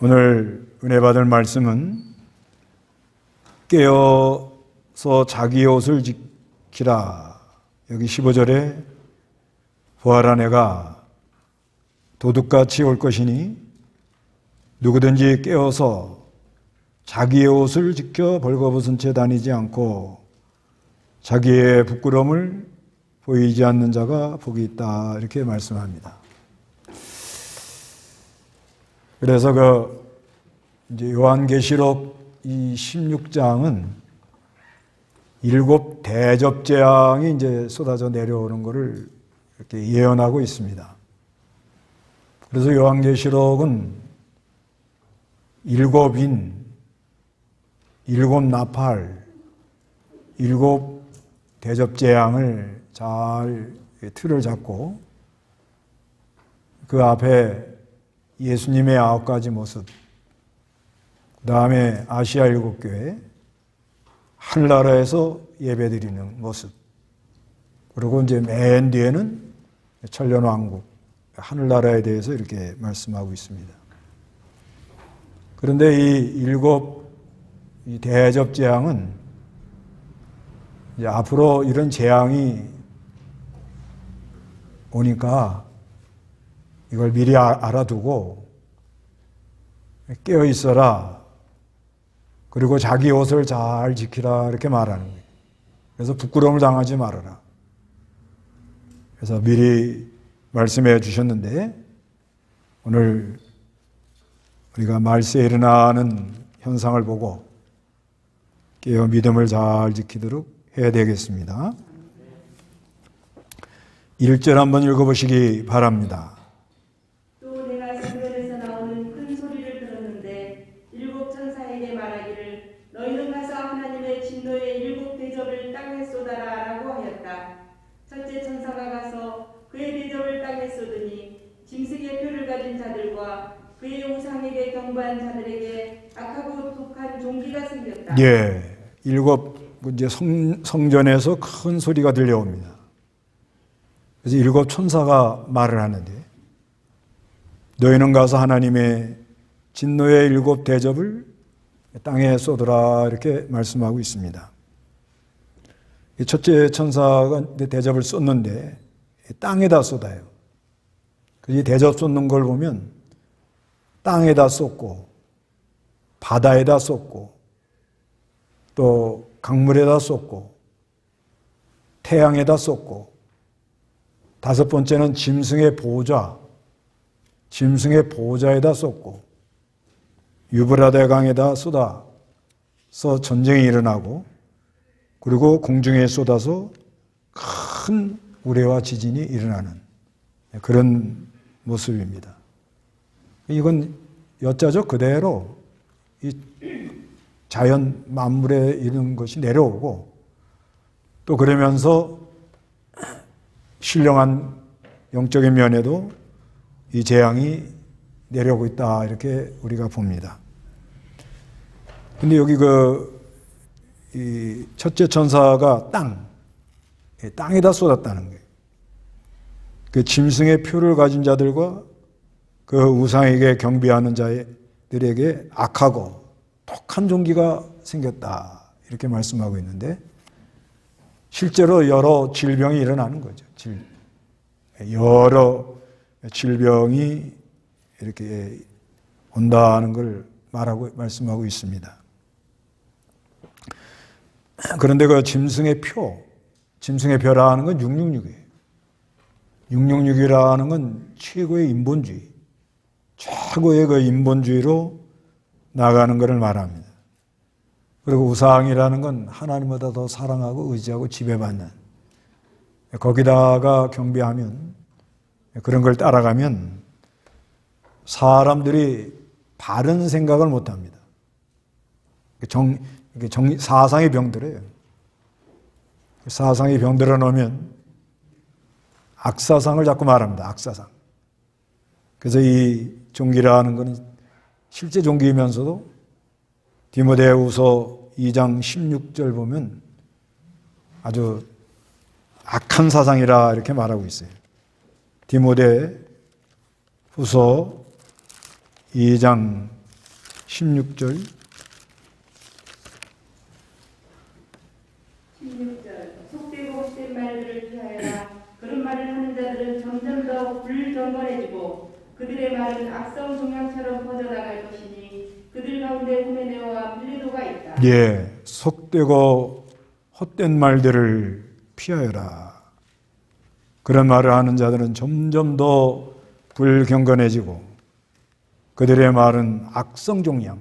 오늘 은혜 받을 말씀은 깨어서 자기의 옷을 지키라. 여기 15절에 부활한 해가 도둑같이 올 것이니 누구든지 깨어서 자기의 옷을 지켜 벌거벗은 채 다니지 않고 자기의 부끄러움을 보이지 않는 자가 복이 있다. 이렇게 말씀합니다. 그래서 이제 요한계시록 이 16장은 7 대접재앙이 이제 쏟아져 내려오는 것을 이렇게 예언하고 있습니다. 그래서 요한계시록은 7인, 7 나팔, 7 대접재앙을 잘 틀을 잡고 그 앞에 예수님의 9가지 모습, 그 다음에 아시아 7교회, 하늘나라에서 예배드리는 모습, 그리고 이제 맨 뒤에는 천년왕국, 하늘나라에 대해서 이렇게 말씀하고 있습니다. 그런데 이 7 대접재앙은 이제 앞으로 이런 재앙이 오니까 이걸 미리 알아두고 깨어 있어라. 그리고 자기 옷을 잘 지키라. 이렇게 말하는 거예요. 그래서 부끄러움을 당하지 말아라. 그래서 미리 말씀해 주셨는데 오늘 우리가 말세에 일어나는 현상을 보고 깨어 믿음을 잘 지키도록 해야 되겠습니다. 1절 한번 읽어보시기 바랍니다. 또 내가 성전에서 나오는 큰 소리를 들었는데 7 천사에게 말하기를 너희는 가서 하나님의 진노의 7 대접을 땅에 쏟아라 라고 하였다. 첫째 천사가 가서 그의 대접을 땅에 쏟으니 짐승의 표를 가진 자들과 그의 우상에게 경배한 자들에게 악하고 독한 종기가 생겼다. 예, 7 이제 성전에서 큰 소리가 들려옵니다. 그래서 7 천사가 말을 하는데 너희는 가서 하나님의 진노의 7 대접을 땅에 쏟으라 이렇게 말씀하고 있습니다. 첫째 천사가 대접을 쏟는데 땅에다 쏟아요. 이 대접 쏟는 걸 보면 땅에다 쏟고 바다에다 쏟고 또 강물에다 쏟고 태양에다 쏟고 5번째는 짐승의 보좌에다 쏟고 유브라데 강에다 쏟아서 전쟁이 일어나고 그리고 공중에 쏟아서 큰 우레와 지진이 일어나는 그런 모습입니다. 이건 여자죠. 그대로 이 자연 만물에 이런 것이 내려오고 또 그러면서 신령한 영적인 면에도 이 재앙이 내려오고 있다 이렇게 우리가 봅니다. 근데 여기 이 첫째 천사가 땅에다 쏟았다는 거예요. 그 짐승의 표를 가진 자들과 그 우상에게 경배하는 자들에게 악하고 독한 종기가 생겼다 이렇게 말씀하고 있는데 실제로 여러 질병이 일어나는 거죠. 여러 질병이 이렇게 온다는 걸 말씀하고 있습니다. 그런데 그 짐승의 표라는 건 666이에요. 666이라는 건 최고의 인본주의, 최고의 그 인본주의로 나가는 것을 말합니다. 그리고 우상이라는 건 하나님보다 더 사랑하고 의지하고 지배받는, 거기다가 경배하면, 그런 걸 따라가면 사람들이 바른 생각을 못합니다. 사상이 병들어요. 사상이 병들어 놓으면 악사상을 자꾸 말합니다. 악사상. 그래서 이 종기라는 것은 실제 종기이면서도 디모데후서 2장 16절 보면 아주 악한 사상이라 이렇게 말하고 있어요. 디모데후서 2장 16절. 16절 속되고 헛된 말들을 피하여라. 그런 말을 하는 자들은 점점 더 불경건해지고 그들의 말은 악성 종양처럼 퍼져나갈 것이니 그들 가운데 후메네오와 빌레도가 있다. 예, 속되고 헛된 말들을 피하여라. 그런 말을 하는 자들은 점점 더 불경건해지고 그들의 말은 악성 종양,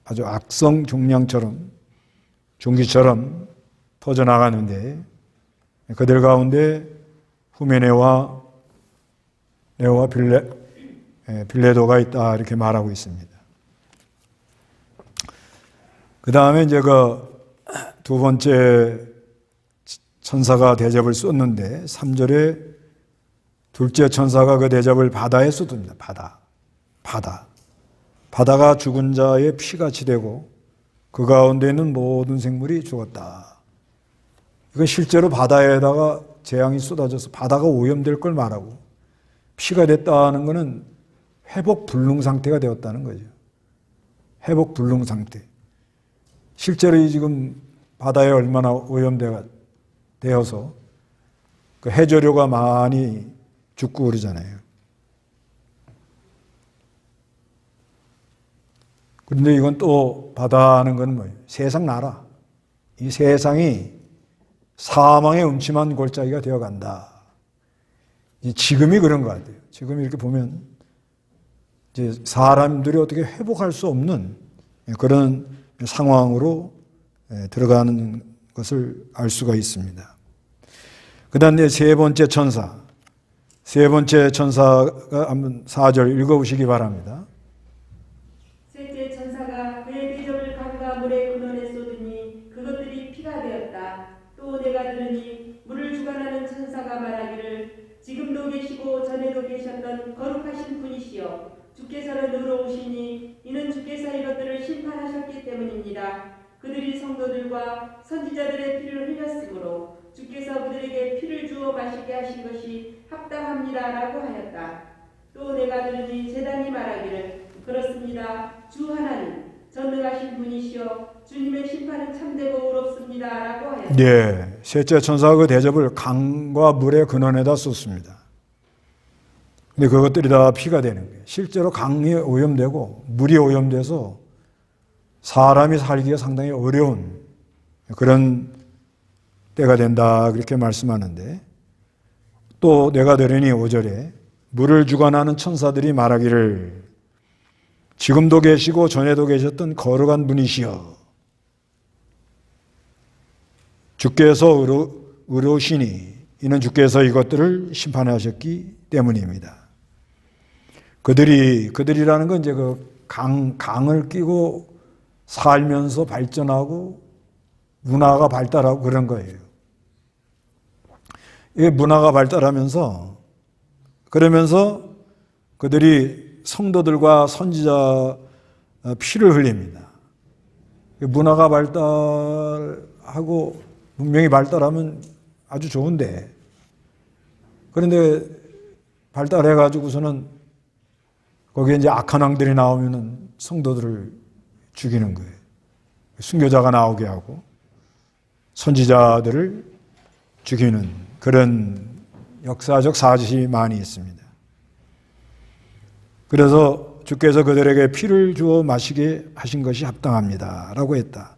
아주 악성 종양처럼 종기처럼 퍼져나가는데 그들 가운데 후메네와 네오와 빌레도가 있다 이렇게 말하고 있습니다. 그 다음에 이제 그 두 번째 천사가 대접을 쏟는데 3절에 둘째 천사가 그 대접을 바다에 쏟습니다. 바다가 죽은 자의 피같이 되고 그 가운데 있는 모든 생물이 죽었다. 이건 실제로 바다에다가 재앙이 쏟아져서 바다가 오염될 걸 말하고 피가 됐다는 것은 회복 불능 상태가 되었다는 거죠. 회복 불능 상태. 실제로 지금 바다에 얼마나 오염되어서 그 해조류가 많이 죽고 그러잖아요. 그런데 이건 또 바다는 건 뭐예요? 세상 나라. 이 세상이 사망의 음침한 골짜기가 되어간다. 지금이 그런 것 같아요. 지금 이렇게 보면 이제 사람들이 어떻게 회복할 수 없는 그런 상황으로 들어가는 것을 알 수가 있습니다. 그 다음에 세 번째 천사가 한번 4절 읽어보시기 바랍니다. 셋째 천사가 그의 대접을 강과 물의 근원에 쏟으니 그것들이 피가 되었다. 또 내가 들으니 물을 주관하는 천사가 말하기를 지금도 계시고 전에도 계셨던 거룩하신 분이시여 주께서는 의로우시니 이는 주께서 이것들을 심판하셨기 때문입니다. 그들이 성도들과 선지자들의 피를 흘렸으므로 주께서 그들에게 피를 주어 마시게 하신 것이 합당합니다라고 하였다. 또 내가 들으니 제단이 말하기를 그렇습니다. 주 하나님 전능하신 분이시여 주님의 심판은 참되고 의롭습니다라고 하였다. 네, 셋째 천사가 그 대접을 강과 물의 근원에다 쏟습니다. 근데 그것들이 다 피가 되는 거예요. 실제로 강이 오염되고 물이 오염돼서 사람이 살기가 상당히 어려운 그런 때가 된다 그렇게 말씀하는데 또 내가 들으니 5절에 물을 주관하는 천사들이 말하기를 지금도 계시고 전에도 계셨던 거룩한 분이시여 주께서 의로우시니 이는 주께서 이것들을 심판하셨기 때문입니다. 그들이라는 건 이제 그 강을 끼고 살면서 발전하고 문화가 발달하고 그런 거예요. 이 문화가 발달하면서 그러면서 그들이 성도들과 선지자 피를 흘립니다. 문화가 발달하고 문명이 발달하면 아주 좋은데 그런데 발달해가지고서는 거기에 이제 악한 왕들이 나오면은 성도들을 죽이는 거예요. 순교자가 나오게 하고 선지자들을 죽이는 그런 역사적 사실이 많이 있습니다. 그래서 주께서 그들에게 피를 주어 마시게 하신 것이 합당합니다 라고 했다.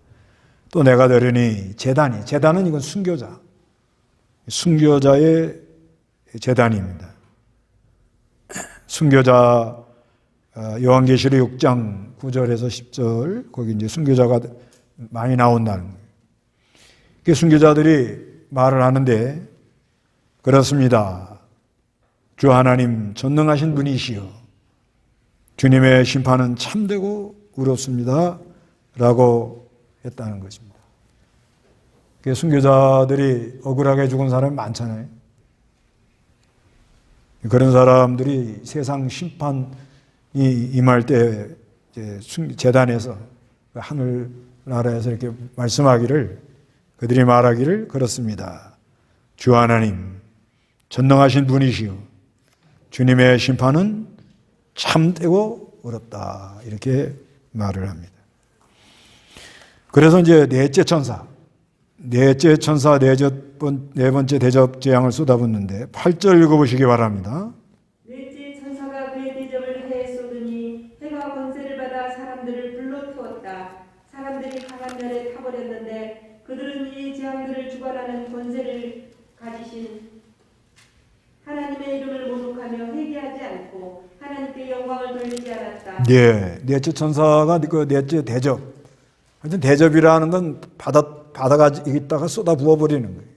또 내가 들으니 제단은 이건 순교자의 제단입니다. 순교자 요한계시록 6장 9절에서 10절 거기 이제 순교자가 많이 나온다는 거예요. 그 순교자들이 말을 하는데 그렇습니다. 주 하나님 전능하신 분이시여 주님의 심판은 참되고 의롭습니다 라고 했다는 것입니다. 그 순교자들이 억울하게 죽은 사람이 많잖아요. 그런 사람들이 세상 심판이 임할 때 제단에서 하늘나라에서 이렇게 말씀하기를 그들이 말하기를 그렇습니다. 주 하나님 전능하신 분이시여 주님의 심판은 참되고 어렵다. 이렇게 말을 합니다. 그래서 이제 넷째 천사 네 번째 대접 재앙을 쏟아붓는데 8절 읽어보시기 바랍니다. 넷째 천사가 그의 대접을 해에 쏟으니 해가 권세를 받아 사람들을 불로 태웠다. 사람들이 강한 열에 타버렸는데 그들은 이 재앙들을 주관하는 권세를 가지신 하나님의 이름을 모독하며 회개하지 않고 하나님께 영광을 돌리지 않았다. 네, 넷째 천사가 그 넷째 대접. 하여튼 대접이라는 건 바다가 있다가 쏟아 부어버리는 거예요.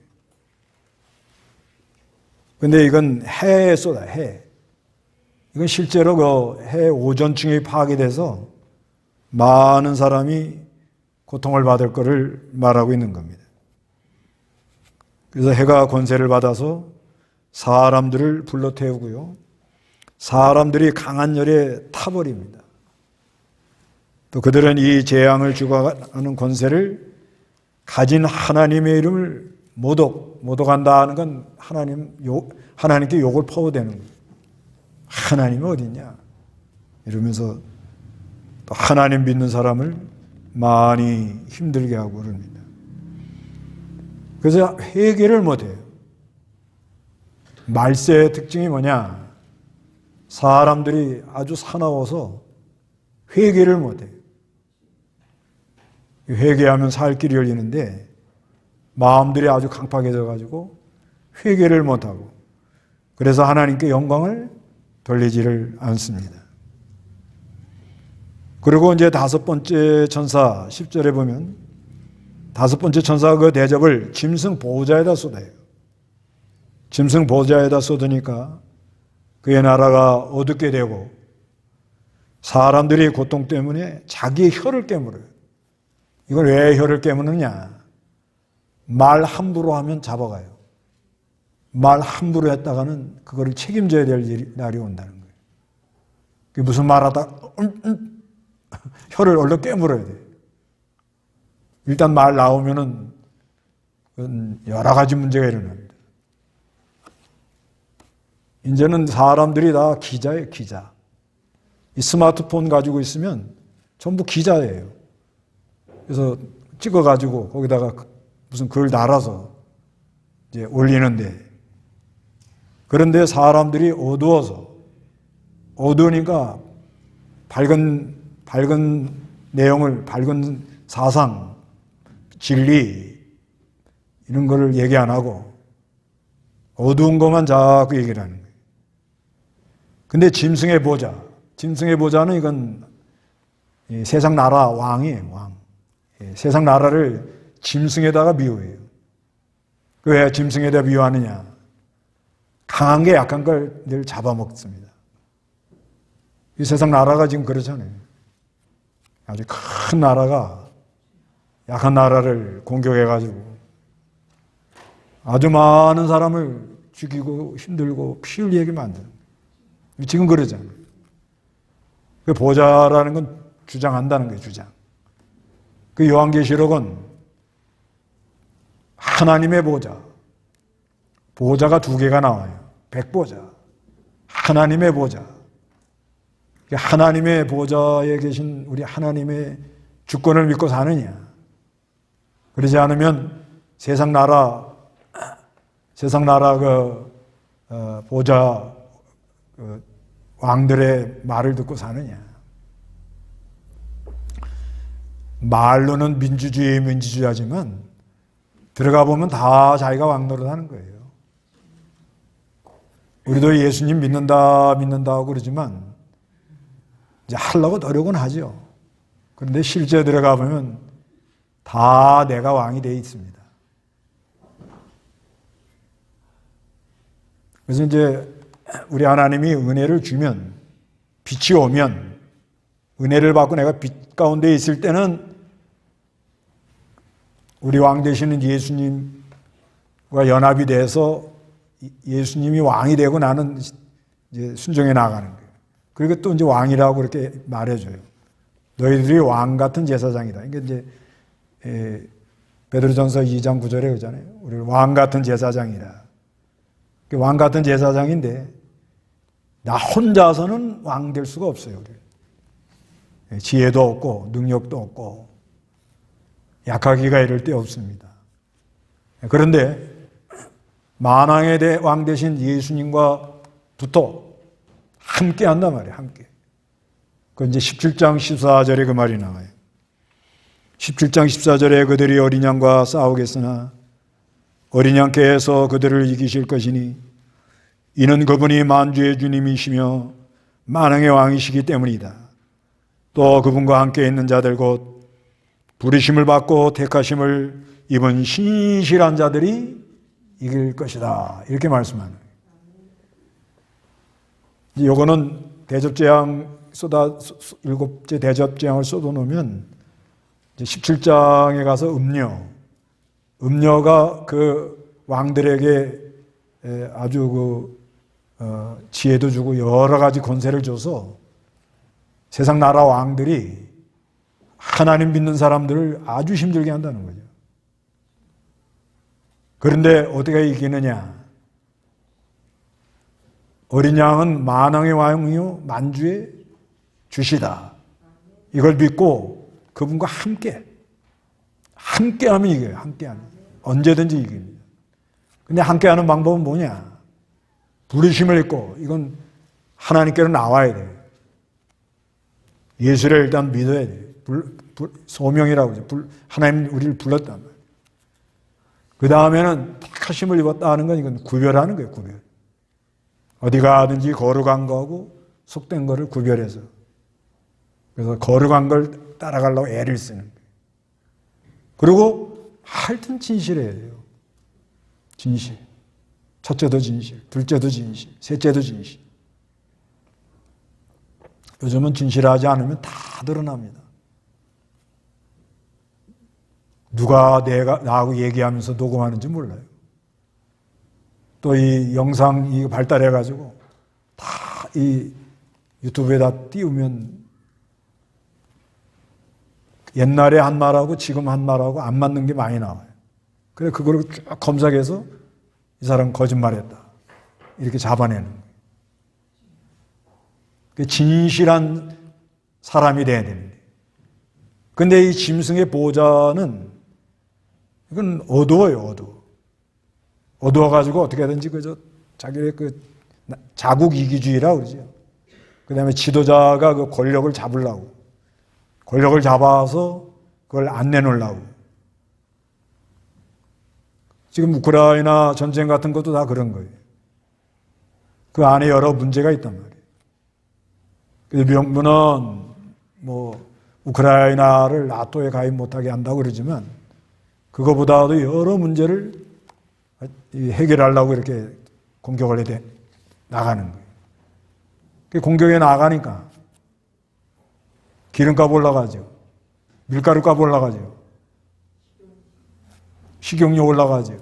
근데 이건 해에 쏟아, 해. 이건 실제로 그 해 오존층이 파괴돼서 많은 사람이 고통을 받을 것을 말하고 있는 겁니다. 그래서 해가 권세를 받아서 사람들을 불러 태우고요. 사람들이 강한 열에 타버립니다. 또 그들은 이 재앙을 주관하는 권세를 가진 하나님의 이름을 모독한다는 건 하나님께 욕을 퍼부대는 거예요. 하나님이 어딨냐? 이러면서 또 하나님 믿는 사람을 많이 힘들게 하고 그럽니다. 그래서 회개를 못해요. 말세의 특징이 뭐냐? 사람들이 아주 사나워서 회개를 못해요. 회개하면 살 길이 열리는데 마음들이 아주 강팍해져 가지고 회개를 못하고 그래서 하나님께 영광을 돌리지를 않습니다. 그리고 이제 다섯 번째 천사 10절에 보면 다섯 번째 천사가 그 대접을 짐승 보호자에다 쏟아요. 짐승 보호자에다 쏟으니까 그의 나라가 어둡게 되고 사람들이 고통 때문에 자기의 혀를 깨물어요. 이걸 왜 혀를 깨무느냐? 말 함부로 하면 잡아가요. 말 함부로 했다가는 그거를 책임져야 될 날이 온다는 거예요. 그게 무슨 말하다 혀를 얼른 깨물어야 돼요. 일단 말 나오면은 여러 가지 문제가 일어납니다. 이제는 사람들이 다 기자예요, 기자. 이 스마트폰 가지고 있으면 전부 기자예요. 그래서 찍어가지고 거기다가 무슨 글 달아서 이제 올리는데 그런데 사람들이 어두우니까 밝은 내용을 밝은 사상, 진리 이런 거를 얘기 안 하고 어두운 것만 자꾸 얘기를 하는 거예요. 근데 짐승의 보좌는 이건 세상 나라 왕이에요, 왕. 세상 나라를 짐승에다가 비유해요. 왜 짐승에다 비유하느냐? 강한 게 약한 걸 늘 잡아먹습니다. 이 세상 나라가 지금 그렇잖아요. 아주 큰 나라가 약한 나라를 공격해가지고 아주 많은 사람을 죽이고 힘들고 피 흘리게 만드는 거예요. 지금 그러잖아요. 그 보좌라는 건 주장한다는 거예요, 주장. 그 요한계시록은 하나님의 보좌가 두 개가 나와요. 백보좌, 하나님의 보좌. 하나님의 보좌에 계신 우리 하나님의 주권을 믿고 사느냐? 그러지 않으면 세상 나라 보좌 왕들의 말을 듣고 사느냐? 말로는 민주주의하지만 들어가 보면 다 자기가 왕노릇 하는 거예요. 우리도 예수님 믿는다고 그러지만 이제 하려고 노력은 하죠. 그런데 실제 들어가 보면 다 내가 왕이 돼 있습니다. 그래서 이제 우리 하나님이 은혜를 주면 빛이 오면 은혜를 받고 내가 빛 가운데 있을 때는 우리 왕 되시는 예수님과 연합이 돼서 예수님이 왕이 되고 나는 이제 순종해 나가는 거예요. 그리고 또 이제 왕이라고 그렇게 말해줘요. 너희들이 왕 같은 제사장이다. 이게 이제 베드로전서 2장 9절에 그러잖아요. 우리 왕 같은 제사장이라. 왕 같은 제사장인데 나 혼자서는 왕 될 수가 없어요. 우리. 지혜도 없고 능력도 없고 약하기가 이를 데 없습니다. 그런데 만왕의 왕 되신 예수님과 붙어 함께 한단 말이에요. 함께. 그 이제 17장 14절에 그 말이 나와요. 17장 14절에 그들이 어린 양과 싸우겠으나 어린 양께서 그들을 이기실 것이니 이는 그분이 만주의 주님이시며 만왕의 왕이시기 때문이다. 또 그분과 함께 있는 자들 곧 부르심을 받고 택하심을 입은 신실한 자들이 이길 것이다. 이렇게 말씀하는 거예요. 이거는 대접재앙 일곱째 대접재앙을 쏟아놓으면 17장에 가서 음녀가 그 왕들에게 아주 지혜도 주고 여러 가지 권세를 줘서 세상 나라 왕들이 하나님 믿는 사람들을 아주 힘들게 한다는 거죠. 그런데 어떻게 이기느냐? 어린 양은 만왕의 왕이요 만주의 주시다. 이걸 믿고 그분과 함께하면 이겨요. 함께하면 언제든지 이깁니다. 근데 함께하는 방법은 뭐냐? 부르심을 입고 이건 하나님께로 나와야 돼요. 예수를 일단 믿어야 돼요. 소명이라고 하죠. 하나님 우리를 불렀단 말이에요. 그 다음에는 택하심을 입었다 하는 건 이건 구별하는 거예요. 구별. 어디 가든지 거룩한 거하고 속된 거를 구별해서. 그래서 거룩한 걸 따라가려고 애를 쓰는 거예요. 그리고 하여튼 진실해야 돼요. 진실. 첫째도 진실, 둘째도 진실, 셋째도 진실. 요즘은 진실하지 않으면 다 드러납니다. 누가 나하고 얘기하면서 녹음하는지 몰라요. 또 이 영상이 발달해가지고 다 이 유튜브에다 띄우면 옛날에 한 말하고 지금 한 말하고 안 맞는 게 많이 나와요. 그래서 그걸 쭉 검색해서 이 사람 거짓말했다. 이렇게 잡아내는 거예요. 진실한 사람이 돼야 되는데. 근데 이 짐승의 보호자는 이건 어두워요, 어두워가지고 어떻게든지 자기의 자국 이기주의라고 그러죠. 그 다음에 지도자가 그 권력을 잡으려고. 권력을 잡아서 그걸 안 내놓으려고. 지금 우크라이나 전쟁 같은 것도 다 그런 거예요. 그 안에 여러 문제가 있단 말이에요. 그래서 명분은 우크라이나를 나토에 가입 못하게 한다고 그러지만 그거보다도 여러 문제를 해결하려고 이렇게 공격을 나가는 거예요. 공격에 나가니까 기름값 올라가죠. 밀가루값 올라가죠. 식용유 올라가죠.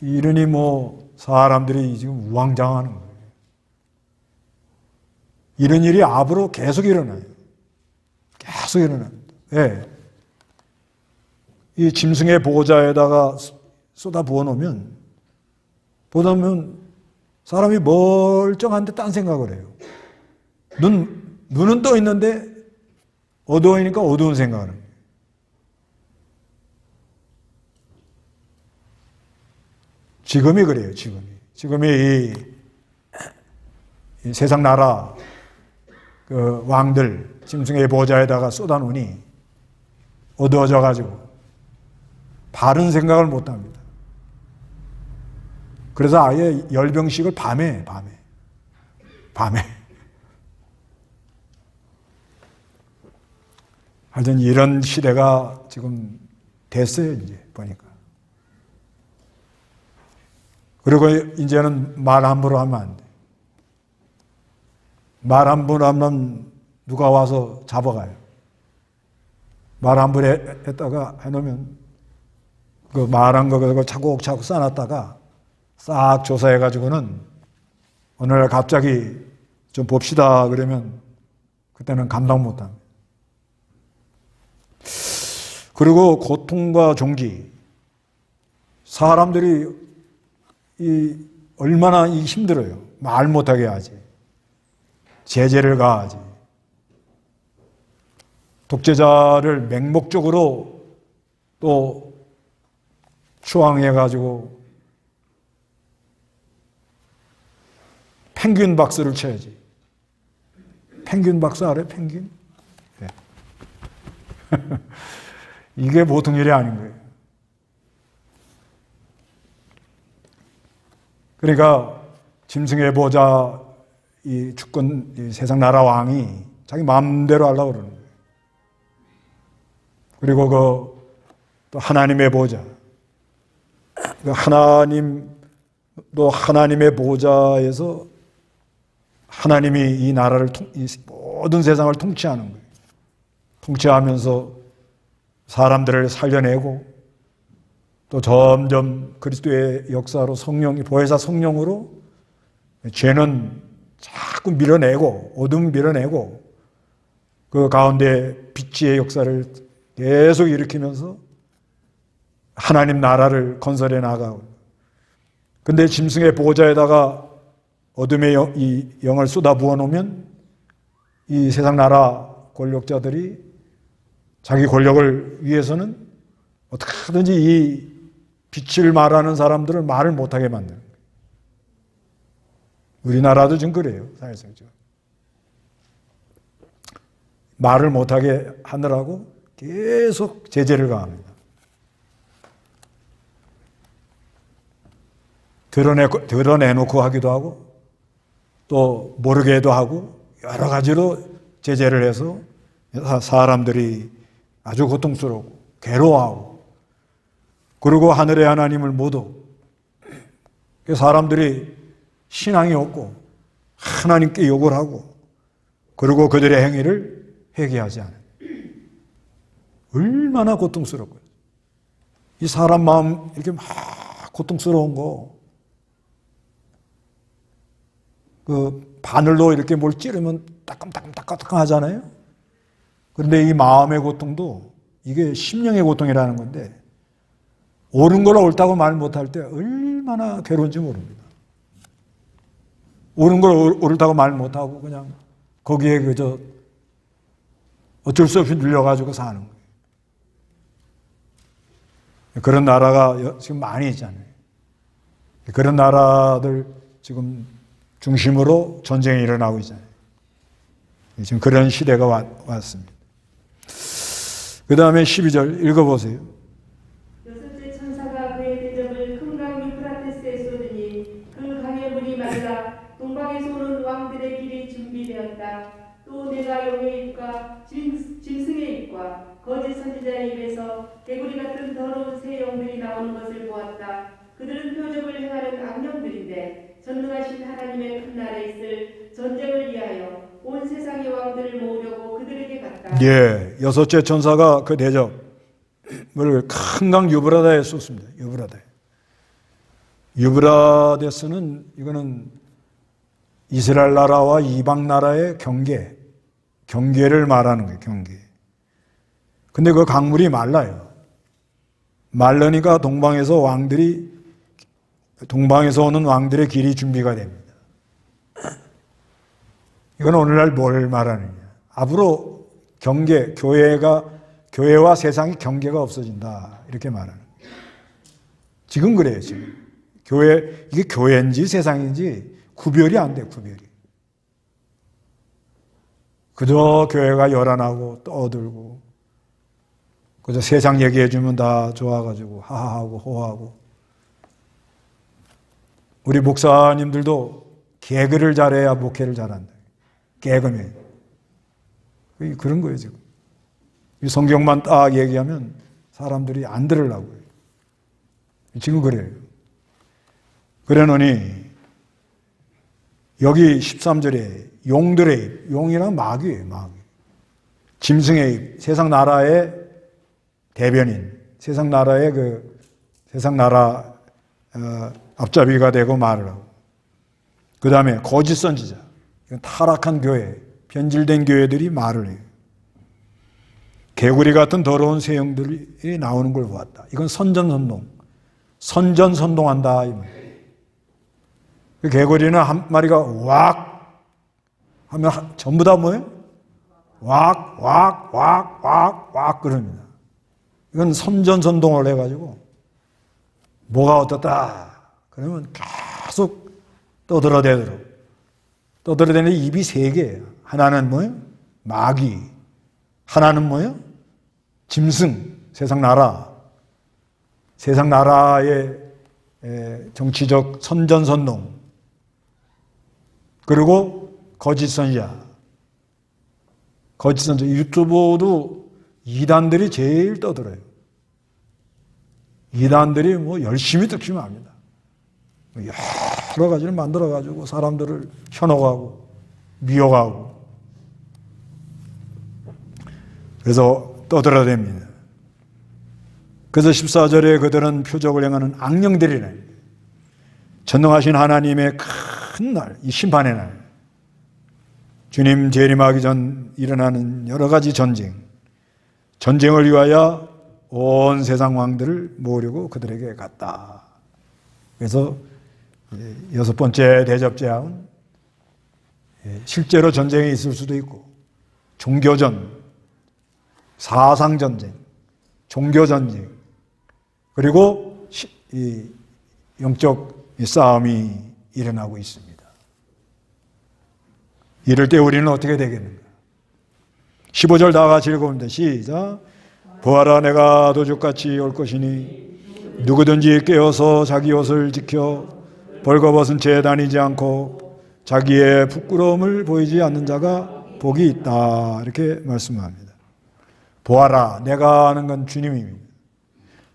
이러니 사람들이 지금 우왕좌왕하는 거예요. 이런 일이 앞으로 계속 일어나요. 계속 일어납니다. 왜? 이 짐승의 보호자에다가 쏟아 부어놓으면 사람이 멀쩡한데 딴 생각을 해요. 눈은 떠 있는데 어두우니까 어두운 생각을 해요. 지금이 그래요. 지금이 이 세상 나라 그 왕들 짐승의 보호자에다가 쏟아놓으니 어두워져가지고 바른 생각을 못합니다. 그래서 아예 열병식을 밤에 하여튼 이런 시대가 지금 됐어요. 이제 보니까. 그리고 이제는 말 함부로 하면 안 돼. 말 함부로 하면 누가 와서 잡아가요. 말 함부로 했다가 해놓으면 그 말한 거 차곡차곡 쌓아놨다가 싹 조사해가지고는 어느 날 갑자기 좀 봅시다 그러면 그때는 감당 못합니다. 그리고 고통과 종기, 사람들이 얼마나 힘들어요. 말 못하게 하지. 제재를 가하지. 독재자를 맹목적으로 또 추앙해가지고 펭귄 박수를 쳐야지. 펭귄 박수 알아요? 펭귄? 네. 이게 보통 일이 아닌 거예요. 그러니까 짐승의 보좌, 이 주권, 이 세상 나라 왕이 자기 마음대로 하려고 그러는 거예요. 그리고 또 하나님의 보좌, 하나님도 하나님의 보좌에서 하나님이 이 나라를 이 모든 세상을 통치하는 거예요. 통치하면서 사람들을 살려내고 또 점점 그리스도의 역사로 성령이 보혜사 성령으로 죄는 자꾸 밀어내고 어둠 밀어내고 그 가운데 빛의 역사를 계속 일으키면서 하나님 나라를 건설해 나가고. 근데 짐승의 보호자에다가 어둠의 이 영을 쏟아 부어 놓으면 이 세상 나라 권력자들이 자기 권력을 위해서는 어떻게 하든지 이 빛을 말하는 사람들을 말을 못하게 만드는 거예요. 우리나라도 지금 그래요. 사실상 말을 못하게 하느라고 계속 제재를 가합니다. 드러내놓고 하기도 하고 또 모르게도 하고 여러 가지로 제재를 해서 사람들이 아주 고통스럽고 괴로워하고 그리고 하늘의 하나님을 모두 사람들이 신앙이 없고 하나님께 욕을 하고 그리고 그들의 행위를 회개하지 않아요. 얼마나 고통스럽고요. 이 사람 마음 이렇게 막 고통스러운 거 그 바늘로 이렇게 뭘 찌르면 따끔따끔 하잖아요. 그런데 이 마음의 고통도 이게 심령의 고통이라는 건데 옳은 걸 옳다고 말 못할 때 얼마나 괴로운지 모릅니다. 옳은 걸 옳다고 말 못하고 그냥 거기에 그저 어쩔 수 없이 눌려가지고 사는 거예요. 그런 나라가 지금 많이 있잖아요. 그런 나라들 지금 중심으로 전쟁이 일어나고 있잖아요. 지금 그런 시대가 왔습니다. 그 다음에 12절 읽어보세요. 여섯째 천사가 그의 대접을 큰 강 유프라테스에 쏟으니 그 강의 물이 말라 동방에서 오는 왕들의 길이 준비되었다. 또 내가 용의 입과 짐승의 입과 거짓 선지자의 입에서 개구리 같은 더러운 새 영들이 나오는 것을 보았다. 그들은 표적을 행하는 악령들인데 전능하신 하나님의 큰 날에 있을 전쟁을 위하여 온 세상의 왕들을 모으려고 그들에게 갔다. 예, 여섯째 천사가 그 대접을 큰 강 유브라다에 쏟습니다. 유브라데스는 이거는 이스라엘 나라와 이방 나라의 경계를 말하는 거예요. 경계. 근데 그 강물이 말라요. 말르니까 동방에서 오는 왕들의 길이 준비가 됩니다. 이건 오늘날 뭘 말하느냐. 앞으로 교회와 세상의 경계가 없어진다. 이렇게 말하는 거예요. 지금 그래요, 지금. 이게 교회인지 세상인지 구별이 안 돼, 구별이. 그저 교회가 열안하고 떠들고, 그저 세상 얘기해주면 다 좋아가지고, 하하하고, 호하고. 우리 목사님들도 개그를 잘해야 목회를 잘한다. 개그맨. 그런 거예요, 지금. 이 성경만 딱 얘기하면 사람들이 안 들으려고 해요. 지금 그래요. 그래 놓니, 여기 13절에 용들의 입, 용이란 마귀예요, 마귀. 짐승의 입, 세상 나라의 대변인, 세상 나라 앞잡이가 되고 말을 하고. 그 다음에 거짓 선지자, 이건 타락한 교회, 변질된 교회들이 말을 해요. 개구리 같은 더러운 새 영들이 나오는 걸 보았다. 이건 선전선동한다. 그 개구리는 한 마리가 왁 하면 전부 다 뭐예요? 왁 그럽니다. 이건 선전선동을 해가지고 뭐가 어떻다 그러면 계속 떠들어대는 입이 세 개예요. 하나는 뭐예요? 마귀. 하나는 뭐예요? 짐승, 세상 나라의 정치적 선전선동. 그리고 거짓 선지자. 유튜브도 이단들이 제일 떠들어요. 이단들이 뭐 열심히 득심을 합니다. 여러 가지를 만들어가지고 사람들을 현혹하고 미혹하고 그래서 떠들어댑니다. 그래서 14절에 그들은 표적을 행하는 악령들이래. 전능하신 하나님의 큰 날, 이 심판의 날, 주님 재림하기 전 일어나는 여러 가지 전쟁을 위하여 온 세상 왕들을 모으려고 그들에게 갔다. 그래서 여섯 번째 대접제하은 실제로 전쟁이 있을 수도 있고 종교전, 사상전쟁, 종교전쟁, 그리고 이 영적 싸움이 일어나고 있습니다. 이럴 때 우리는 어떻게 되겠는가? 15절 다 같이 읽어봅니다. 시작. 보아라, 내가 도둑같이 올 것이니 누구든지 깨어서 자기 옷을 지켜 벌거벗은 채 다니지 않고 자기의 부끄러움을 보이지 않는 자가 복이 있다. 이렇게 말씀합니다. 보아라, 내가 하는 건 주님입니다.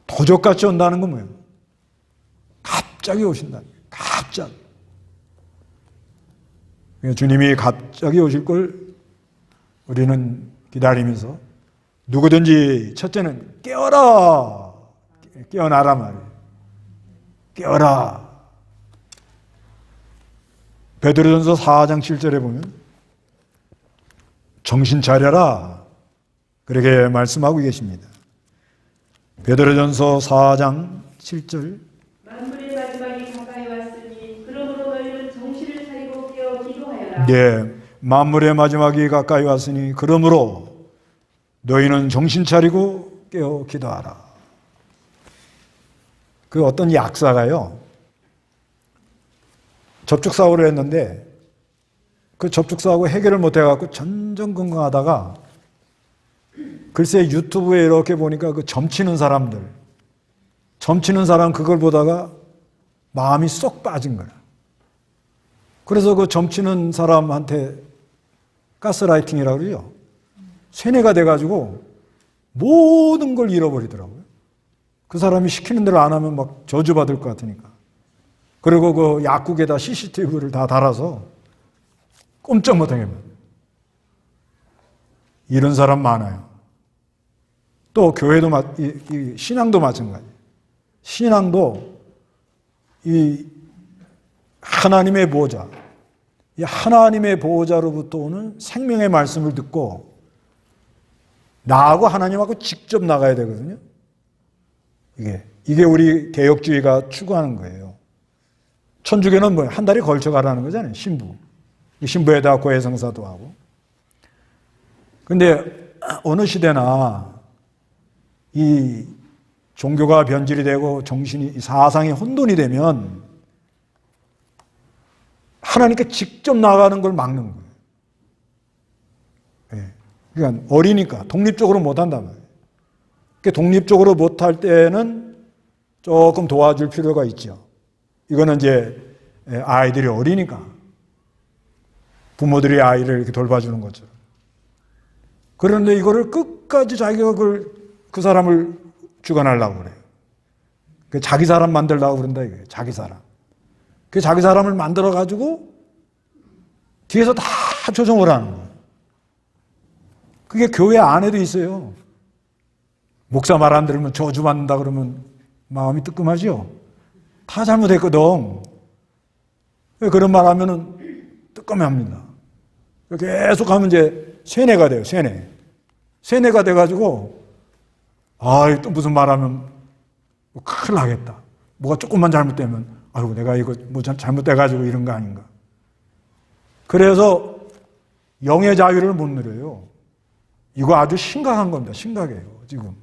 도적같이 온다는 건 뭐예요? 갑자기 오신다. 갑자기. 주님이 갑자기 오실 걸 우리는 기다리면서 누구든지 첫째는 깨어라. 깨어나라 말이에요. 깨어라. 베드로전서 4장 7절에 보면 정신 차려라. 그렇게 말씀하고 계십니다. 베드로전서 4장 7절. 만물의 마지막이 가까이 왔으니 그러므로 너희는 정신을 차리고 깨어 기도하여라. 네, 만물의 마지막이 가까이 왔으니 그러므로 너희는 정신 차리고 깨어 기도하라. 그 어떤 약사가요, 접촉사고를 했는데 그 접촉사고 해결을 못해갖고 전전긍긍하다가 글쎄 유튜브에 이렇게 보니까 그 점치는 사람 그걸 보다가 마음이 쏙 빠진 거야. 그래서 그 점치는 사람한테 가스라이팅이라고 그러죠. 세뇌가 돼가지고 모든 걸 잃어버리더라고요. 그 사람이 시키는 대로 안 하면 막 저주받을 것 같으니까. 그리고 그 약국에다 CCTV를 다 달아서 꼼짝 못하게 합니다. 이런 사람 많아요. 또 교회도 신앙도 마찬가지예요. 신앙도 이 하나님의 보호자, 이 하나님의 보호자로부터 오는 생명의 말씀을 듣고 나하고 하나님하고 직접 나가야 되거든요. 이게 우리 개혁주의가 추구하는 거예요. 천주교는 뭐 한 달에 걸쳐 가라는 거잖아요. 신부에다 고해성사도 하고. 근데 어느 시대나 이 종교가 변질이 되고 사상이 혼돈이 되면 하나님께 직접 나가는 걸 막는 거예요. 그러니까 어리니까 독립적으로 못한단 말이에요. 독립적으로 못할 때는 조금 도와줄 필요가 있죠. 이거는 이제 아이들이 어리니까 부모들이 아이를 이렇게 돌봐주는 것처럼. 그런데 이거를 끝까지 자기가 그 사람을 주관하려고 그래요. 자기 사람 만들려고 그런다 이거예요. 자기 사람. 그 자기 사람을 만들어가지고 뒤에서 다 조정을 하는 거예요. 그게 교회 안에도 있어요. 목사 말 안 들으면 저주받는다 그러면 마음이 뜨끔하죠? 다 잘못했거든. 그런 말 하면은 뜨끔합니다. 계속 하면 이제 세뇌가 돼요, 세뇌가 돼가지고, 또 무슨 말 하면 큰일 나겠다. 뭐가 조금만 잘못되면, 아이고, 내가 이거 뭐 잘못돼가지고 이런 거 아닌가. 그래서 영의 자유를 못 누려요. 이거 아주 심각한 겁니다. 심각해요, 지금.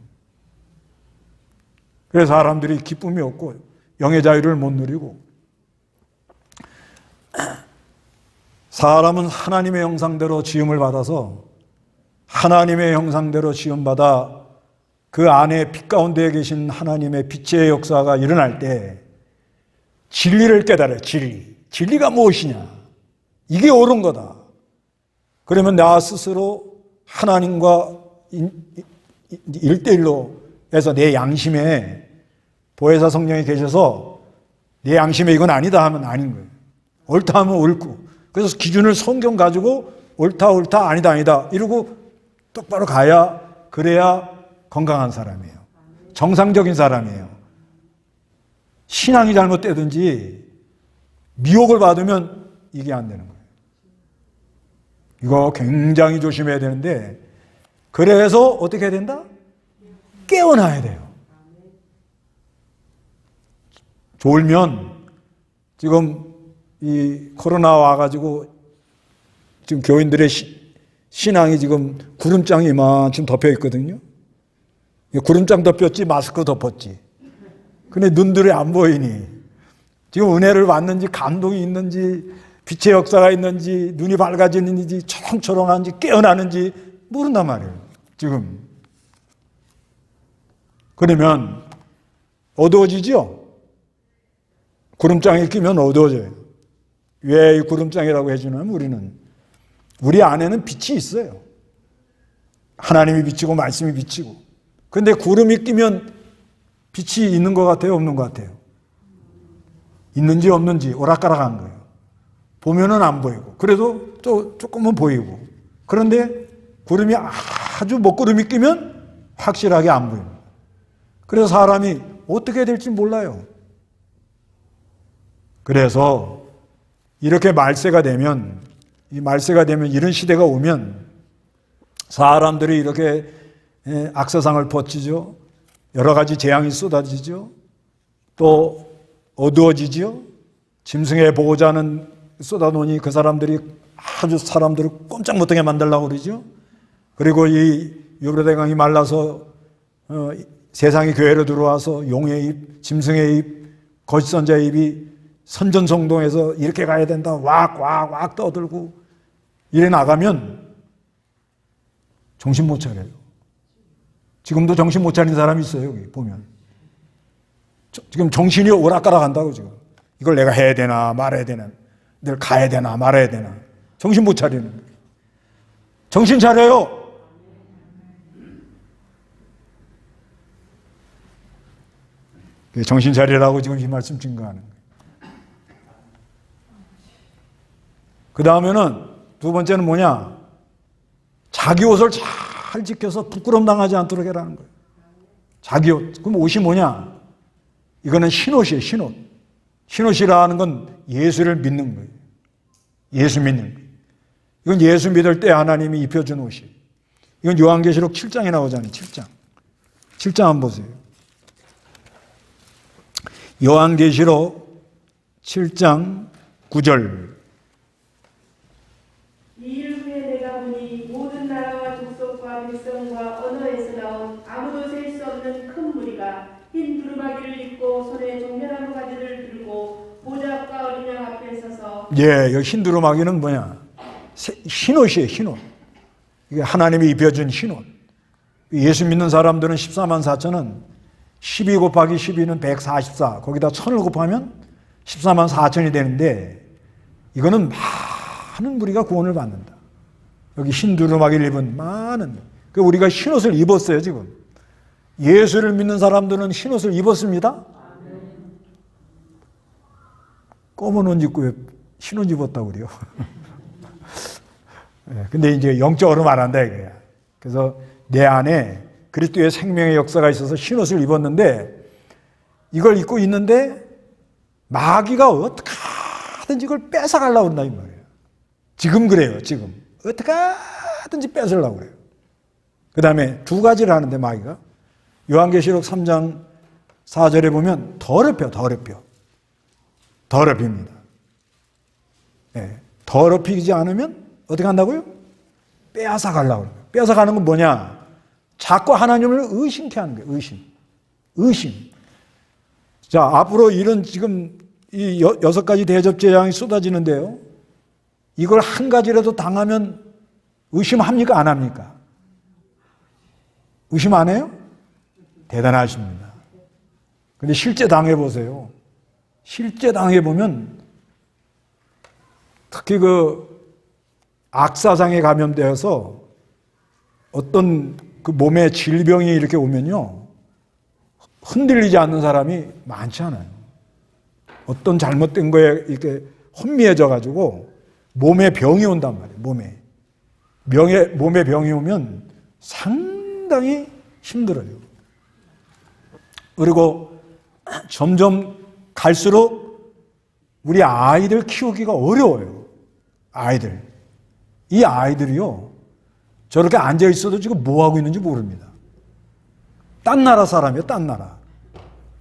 그래서 사람들이 기쁨이 없고 영의 자유를 못 누리고, 사람은 하나님의 형상대로 지음을 받아서 하나님의 형상대로 지음받아 그 안에 빛 가운데 계신 하나님의 빛의 역사가 일어날 때 진리를 깨달아요. 진리가 무엇이냐? 이게 옳은 거다. 그러면 나 스스로 하나님과 1대1로 해서 내 양심에 보혜사 성령이 계셔서 내 양심에 이건 아니다 하면 아닌 거예요. 옳다 하면 옳고. 그래서 기준을 성경 가지고 옳다 아니다 이러고 똑바로 가야, 그래야 건강한 사람이에요. 정상적인 사람이에요. 신앙이 잘못되든지 미혹을 받으면 이게 안 되는 거예요. 이거 굉장히 조심해야 되는데, 그래서 어떻게 해야 된다? 깨어나야 돼요. 졸면, 지금 이 코로나 와가지고 지금 교인들의 신앙이 지금 구름장이 이만큼 덮여 있거든요. 구름장 덮였지 마스크 덮었지. 근데 눈들이 안 보이니 지금 은혜를 받는지 감동이 있는지 빛의 역사가 있는지 눈이 밝아지는지 초롱초롱한지 깨어나는지 모른단 말이에요, 지금. 그러면 어두워지죠? 구름장이 끼면 어두워져요. 왜 이 구름장이라고 해주냐면 우리 안에는 빛이 있어요. 하나님이 비치고 말씀이 비치고. 근데 구름이 끼면 빛이 있는 것 같아요, 없는 것 같아요? 있는지 없는지 오락가락한 거예요. 보면은 안 보이고, 그래도 또 조금은 보이고. 그런데 구름이 아주 먹구름이 끼면 확실하게 안 보입니다. 그래서 사람이 어떻게 될지 몰라요. 그래서 이렇게 말세가 되면, 이런 시대가 오면 사람들이 이렇게 악세상을 퍼치죠. 여러 가지 재앙이 쏟아지죠. 또 어두워지죠. 짐승의 보호자는 쏟아놓으니 그 사람들이 아주 사람들을 꼼짝 못하게 만들려고 그러죠. 그리고 이 유브라데강이 말라서 세상이 교회로 들어와서 용의 입, 짐승의 입, 거짓 선자의 입이 선전성동에서 이렇게 가야 된다 왁 떠들고 이래 나가면 정신 못 차려요. 지금도 정신 못 차린 사람이 있어요, 여기 보면. 지금 정신이 오락가락 한다고 지금. 이걸 내가 해야 되나 말아야 되나, 내가 가야 되나 말아야 되나. 정신 못 차리는 거예요. 정신 차려요. 정신 차리라고 지금 이 말씀 증거하는 거예요. 그 다음에는 두 번째는 뭐냐? 자기 옷을 잘 지켜서 부끄럼 당하지 않도록 해라는 거예요. 자기 옷. 그럼 옷이 뭐냐? 이거는 신옷이에요, 신옷. 신옷이라는 건 예수를 믿는 거예요. 예수 믿는 거예요. 이건 예수 믿을 때 하나님이 입혀준 옷이에요. 이건 요한계시록 7장에 나오잖아요, 7장. 7장 한번 보세요. 요한계시록 7장 9절. 이 일 후에 내가 보니 모든 나라와 족속과 백성과 언어에서 나온 아무도 셀 수 없는 큰 무리가 흰 두루마기를 입고 손에 종려나무 가지를 들고 보좌 앞과 어린 양 앞에 서서. 예, 이 흰 두루마기는 뭐냐? 흰옷이에요, 흰옷. 이게 하나님이 입혀준 흰옷. 예수 믿는 사람들은 14만 4천은 12 곱하기 12는 144. 거기다 1000을 곱하면 14만 4천이 되는데, 이거는 많은 무리가 구원을 받는다. 여기 흰 두루마기를 입은 많은. 우리가 흰옷을 입었어요, 지금. 예수를 믿는 사람들은 흰옷을 입었습니다. 검은 옷 입고 왜 흰옷 입었다고 그래요? 근데 이제 영적으로 말한다, 이거야. 그래서 내 안에 그리스도의 생명의 역사가 있어서 흰옷을 입었는데, 이걸 입고 있는데 마귀가 어떻게 하든지 이걸 뺏어가려고 한다, 이 말이에요. 지금 그래요, 지금. 어떻게 하든지 뺏으려고 그래요. 그 다음에 두 가지를 하는데, 마귀가. 요한계시록 3장 4절에 보면 더럽힙니다. 네. 더럽히지 않으면 어떻게 한다고요? 빼앗아 가려고 그래요. 빼앗아 가는 건 뭐냐? 자꾸 하나님을 의심케 하는 거예요. 의심. 자, 앞으로 이런 지금 이 6가지 대접 재앙이 쏟아지는데요. 이걸 한 가지라도 당하면 의심합니까? 안 합니까? 의심 안 해요? 대단하십니다. 근데 실제 당해보세요. 실제 당해보면 특히 그 악사장에 감염되어서 어떤 그 몸에 질병이 이렇게 오면요. 흔들리지 않는 사람이 많지 않아요. 어떤 잘못된 거에 이렇게 혼미해져 가지고 몸에 병이 온단 말이에요. 몸에 병이 오면 상당히 힘들어요. 그리고 점점 갈수록 우리 아이들 키우기가 어려워요. 이 아이들이요. 저렇게 앉아 있어도 지금 뭐 하고 있는지 모릅니다. 딴 나라 사람이에요. 딴 나라.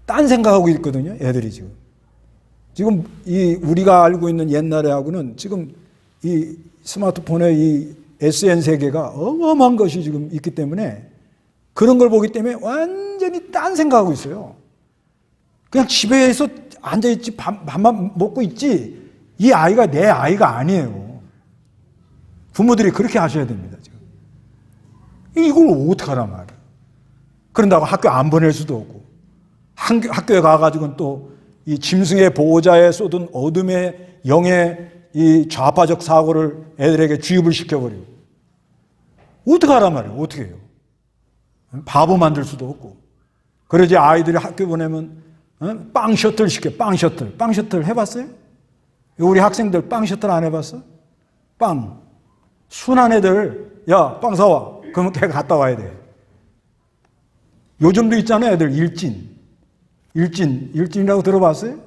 딴 생각하고 있거든요. 애들이 지금. 지금 이 우리가 알고 있는 옛날에하고는 지금 이 스마트폰의 이 SN 세계가 어마어마한 것이 지금 있기 때문에 그런 걸 보기 때문에 완전히 딴 생각하고 있어요. 그냥 집에서 앉아있지, 밥만 먹고 있지, 이 아이가 내 아이가 아니에요. 부모들이 그렇게 하셔야 됩니다, 지금. 이걸 어떡하란 말이에요. 그런다고 학교 안 보낼 수도 없고, 학교에 가가지고는 또 이 짐승의 보호자에 쏟은 어둠의 영의 이 좌파적 사고를 애들에게 주입을 시켜버리고, 어떡하란 말이에요, 어떻게 해요? 바보 만들 수도 없고. 그러지 아이들이 학교 보내면 빵 셔틀 시켜. 빵 셔틀 해봤어요? 우리 학생들 빵 셔틀 안 해봤어? 빵. 순한 애들, 야, 빵 사와. 그러면 걔가 갔다 와야 돼. 요즘도 있잖아요, 애들. 일진이라고 들어봤어요?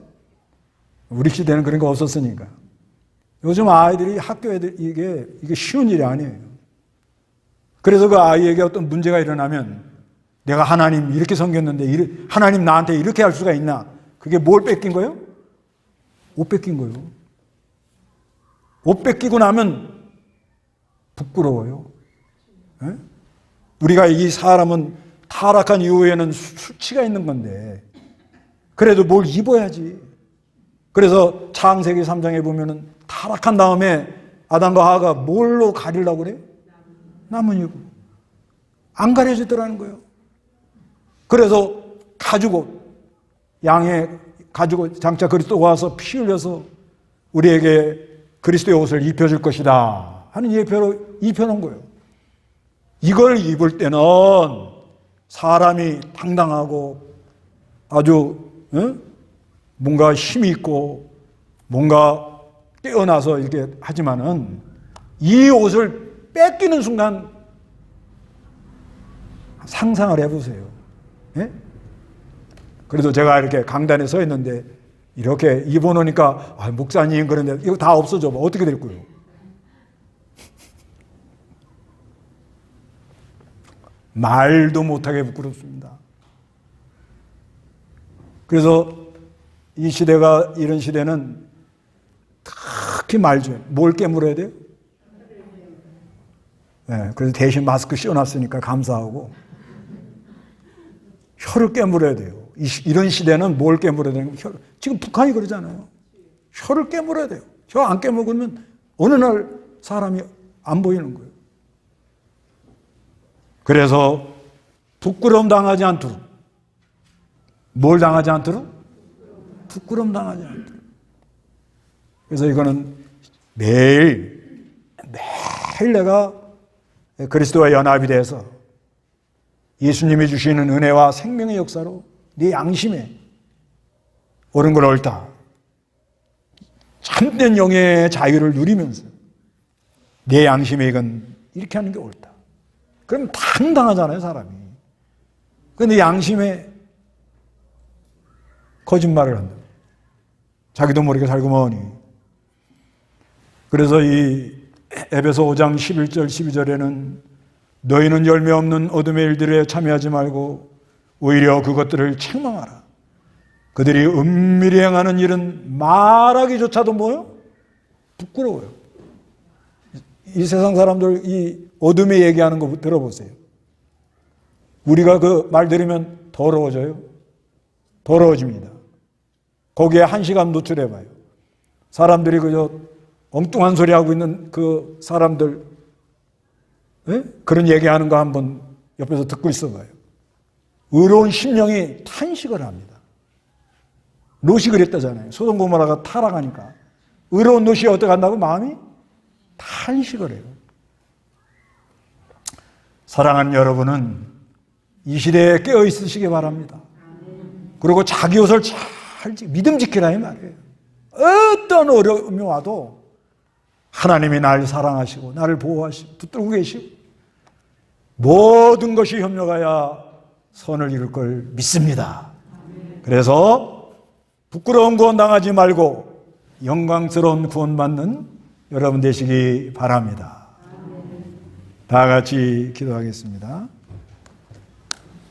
우리 시대는 그런 거 없었으니까. 요즘 아이들이 학교 애들, 이게 쉬운 일이 아니에요. 그래서 그 아이에게 어떤 문제가 일어나면 내가 하나님 이렇게 섬겼는데 하나님 나한테 이렇게 할 수가 있나? 그게 뭘 뺏긴 거예요? 옷 뺏긴 거예요. 옷 뺏기고 나면 부끄러워요. 네? 우리가 이 사람은 타락한 이후에는 수치가 있는 건데 그래도 뭘 입어야지. 그래서 창세기 3장에 보면은 타락한 다음에 아담과 하와가 뭘로 가리려고 그래요? 나뭇잎. 안 가려지더라는 거예요. 그래서 가죽옷, 양의 가죽옷 장차 그리스도가 와서 피 흘려서 우리에게 그리스도의 옷을 입혀줄 것이다 하는 예표로 입혀놓은 거예요. 이걸 입을 때는 사람이 당당하고 아주 뭔가 힘이 있고 뭔가 깨어나서 이렇게 하지만은 이 옷을 뺏기는 순간 상상을 해보세요. 예? 그래도 제가 이렇게 강단에 서 있는데 이렇게 입어놓으니까 목사님 그런데 이거 다 없어져 봐. 어떻게 될 거예요? 말도 못하게 부끄럽습니다. 그래서 이 시대가 이런 시대는 특히 말죠. 뭘 깨물어야 돼요? 네, 그래서 대신 마스크 씌워놨으니까 감사하고 혀를 깨물어야 돼요. 이런 시대는 뭘 깨물어야 되는 거예요? 지금 북한이 그러잖아요. 혀를 깨물어야 돼요. 혀 안 깨물으면 어느 날 사람이 안 보이는 거예요. 그래서 부끄러움 당하지 않도록. 뭘 당하지 않도록? 부끄러움 당하지 않도록. 그래서 이거는 매일 내가 그리스도와 연합이 돼서 예수님이 주시는 은혜와 생명의 역사로 네 양심에 옳은 걸 옳다. 참된 영의 자유를 누리면서 내 양심에 이건 이렇게 하는 게 옳다. 그럼 당당하잖아요, 사람이. 그런데 양심에 거짓말을 한다. 자기도 모르게 살고 뭐니. 그래서 이 에베소 5장 11절 12절에는 너희는 열매 없는 어둠의 일들에 참여하지 말고 오히려 그것들을 책망하라. 그들이 은밀히 행하는 일은 말하기조차도 뭐요? 부끄러워요. 이 세상 사람들 이 어둠에 얘기하는 거 들어보세요. 우리가 그 말 들으면 더러워져요. 더러워집니다. 거기에 1시간 노출해봐요. 사람들이 그저 엉뚱한 소리 하고 있는 그 사람들, 예? 그런 얘기하는 거 한번 옆에서 듣고 있어봐요. 의로운 심령이 탄식을 합니다. 롯이 그랬다잖아요. 소돔 고모라가 타락하니까 의로운 롯이 어떻게 한다고? 마음이 탄식을 해요. 사랑하는 여러분은 이 시대에 깨어 있으시기 바랍니다. 그리고 자기 옷을 잘 믿음 지키라 이 말이에요. 어떤 어려움이 와도 하나님이 날 사랑하시고 나를 보호하시고 붙들고 계시고 모든 것이 협력하여 선을 이룰 걸 믿습니다. 그래서 부끄러운 구원 당하지 말고 영광스러운 구원 받는 여러분 되시기 바랍니다. 다 같이 기도하겠습니다.